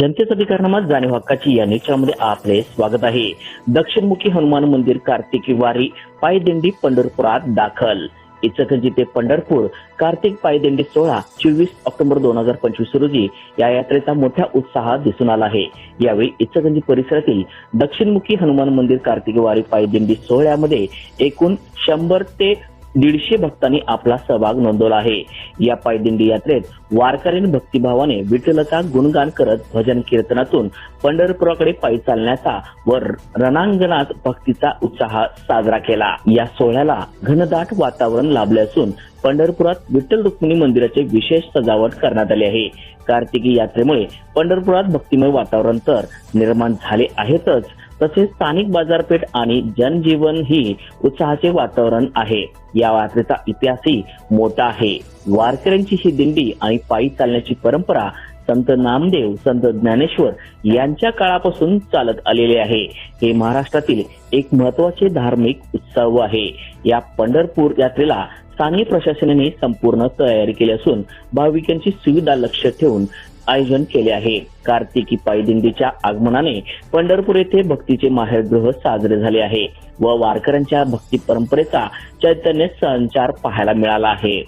जनतेसाठी करणामा जाणीव हक्काची या निश्चयामध्ये आपले स्वागत आहे। दक्षिणमुखी हनुमान मंदिर कार्तिकी वारी पायदिंडी पंढरपुरात दाखल। इचलकरंजी ते पंढरपूर कार्तिक पायदिंडी सोहळा 24 ऑक्टोबर 2025 रोजी या यात्रेचा मोठ्या उत्साह दिसून आला आहे। यावेळी इचलकरंजी परिसरातील दक्षिणमुखी हनुमान मंदिर कार्तिकी वारी पायदिंडी सोहळ्यामध्ये एकूण 100 ते 150 भक्तांनी आपला सहभाग नोंदवला आहे। या पायदिंडी यात्रेत वारकऱ्यांनी भक्तिभावाने विठ्ठलाचा गुणगान करत भजन कीर्तनातून पंढरपुराकडे पायी चालण्याचा व रणांगणात भक्तीचा उत्साह साजरा केला। या सोहळ्याला घनदाट वातावरण लाभले असून पंढरपुरात विठ्ठल रुक्मिणी मंदिराचे विशेष सजावट करण्यात आली आहे। कार्तिकी यात्रेमुळे पंढरपुरात भक्तिमय वातावरण तर निर्माण झाले आहेतच, तसेच स्थानिक बाजारपेठ आणि जनजीवन ही उत्साहाचे वातावरण आहे। या यात्रेचा इतिहासही मोठा आहे। वारकऱ्यांची ही दिंडी आणि पायी चालण्याची परंपरा संत नामदेव, संत ज्ञानेश्वर यांच्या काळापासून चालत आलेले आहे। हे महाराष्ट्रातील एक महत्त्वाचे धार्मिक उत्सव आहे। या पंढरपूर यात्रेला स्थानिक प्रशासनाने संपूर्ण तयारी केली असून भाविकांची सुविधा लक्ष ठेवून आयोजन केले आहे। कार्तिकी पायदिंडीच्या आगमनाने पंढरपूर येथे भक्तीचे माहेरगृह साजरे झाले आहे व वारकऱ्यांच्या भक्ती परंपरेचा चैतन्य संचार पाहायला मिळाला आहे।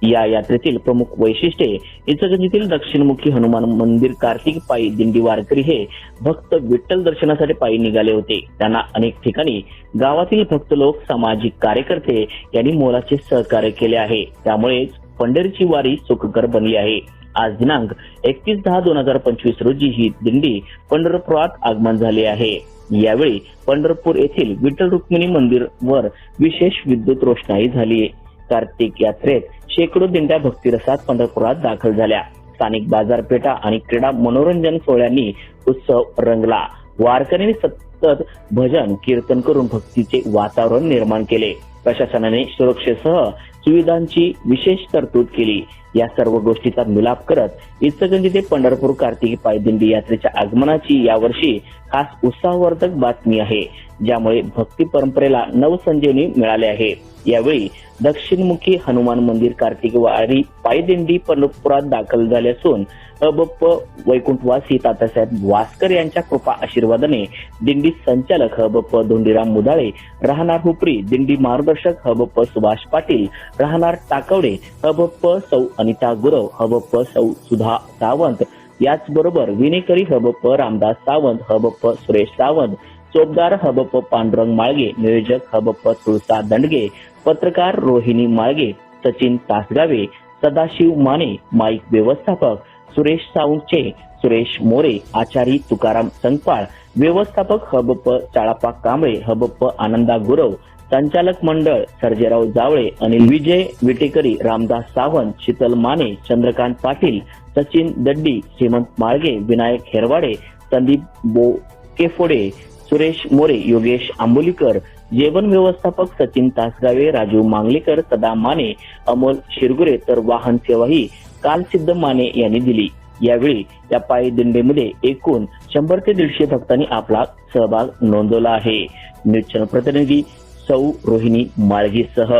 या यात्रेतील प्रमुख वैशिष्ट्ये इचलकरंजीतील दक्षिणमुखी हनुमान मंदिर कार्तिक पायी दिंडी वारकरी हे भक्त विठ्ठल दर्शनासाठी पायी निघाले होते। त्यांना अनेक ठिकाणी गावातील भक्त लोक, सामाजिक कार्यकर्ते यांनी मोलाचे सहकार्य केले आहे। त्यामुळेच पंढरीची वारी सुखकर बनली आहे। आज दिनांक 31/10/2025 रोजी ही दिंडी पंढरपुरात आगमन झाले आहे। यावेळी पंढरपूर येथील विठ्ठल रुक्मिणी मंदिरवर विशेष विद्युत रोषणाई झाली। कार्तिक यात्रेत शेकडो दिंड्या भक्तिरसात पंढरपुरात दाखल झाल्या। स्थानिक बाजारपेठा आणि क्रीडा मनोरंजन सोहळ्यांनी उत्सव रंगला। वारकऱ्यांनी सतत भजन कीर्तन करून भक्तीचे वातावरण निर्माण केले। प्रशासनाने सुरक्षेसह सुविधांची विशेष तरतूद केली। या सर्व गोष्टीचा मिलाप करत इचलकरंजी ते पंढरपूर कार्तिकी पायदिंडी यात्रेच्या आगमनाची यावर्षी खास उत्साहवर्धक बातमी आहे, ज्यामुळे भक्ती परंपरेला नवसंजीवनी मिळाले आहे। यावेळी दक्षिणमुखी हनुमान मंदिर कार्तिकी वारी पायदिंडी पंढरपुरात दाखल झाले असून हबप वैकुंठवासी तात्यासाहेब वासकर यांच्या कृपा आशीर्वादाने दिंडी संचालक हबप धोंडीराम मुदाळे, राहणार हुपरी, दिंडी मार्गदर्शक हबप सुभाष पाटील, राहणार टाकवडे, हबप सौ अनिता गुरव, हबप सौ सुधा सावंत, याचबरोबर विनेकरी हबप रामदास सावंत, हबप सुरेश सावंत, चोपदार हबप पांडुरंग माळगे, नियोजक हबप तुळसा दंडगे, पत्रकार रोहिणी माळगे, सचिन तासगावे, सदाशिव माने, माईक व्यवस्थापक सुरेश साऊंचे, सुरेश मोरे, आचारी तुकाराम संगपाळ, व्यवस्थापक हबप चाळापा कांबळे, हबप आनंदा गुरव, संचालक मंडळ सर्जेराव जावळे, अनिल विजय विटेकरी, रामदास सावंत, शीतल माने, चंद्रकांत पाटील, सचिन दड्डी, हेमंत माळगे, विनायक हेरवाडे, संदीप बोकेफोडे, सुरेश मोरे, योगेश आंबोलीकर, जेवण व्यवस्थापक सचिन तासगावे, राजू मांगलेकर, सदा माने, अमोल शिरगुरे, तर वाहन सेवाही कालसिद्ध माने यांनी दिली। यावेळी या पायदिंडीमध्ये एकूण 100 ते 150 भक्तांनी आपला सहभाग नोंदवला आहे। न्यूज चॅनल प्रतिनिधी सौ रोहिणी माळगीसह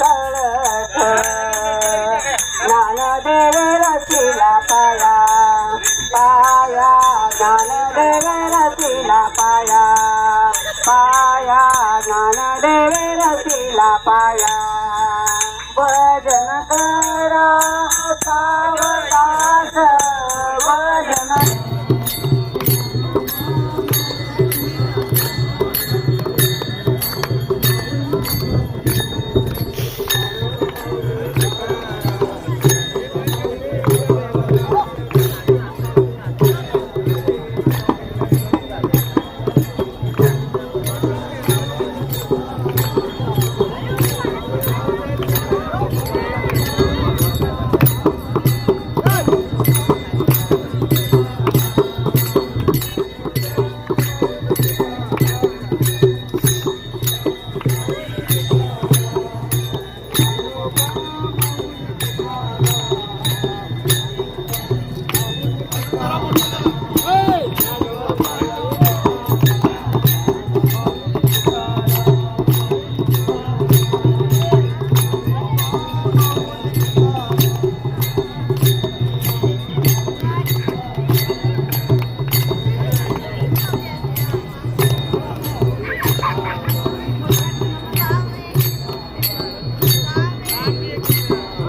कळत ज्ञानदेव रचिला पाया पाया ज्ञानदेव रचिला पाया पाया ज्ञानदेव रचिला पाया भजन करा सावकाश भजन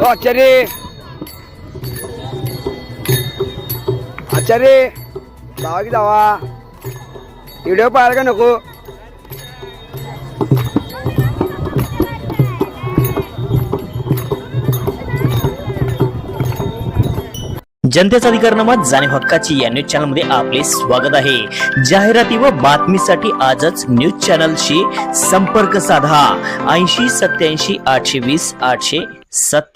आचार्य आचार्य जावा की जावा व्हिडिओ पाहायला का नको जनतेचा अधिकारनामा जाणीव हक्काची या न्यूज चॅनल मध्ये आपले स्वागत आहे. जाहिराती व बातमीसाठी आजच न्यूज चॅनलशी संपर्क साधा 80 87 820 807.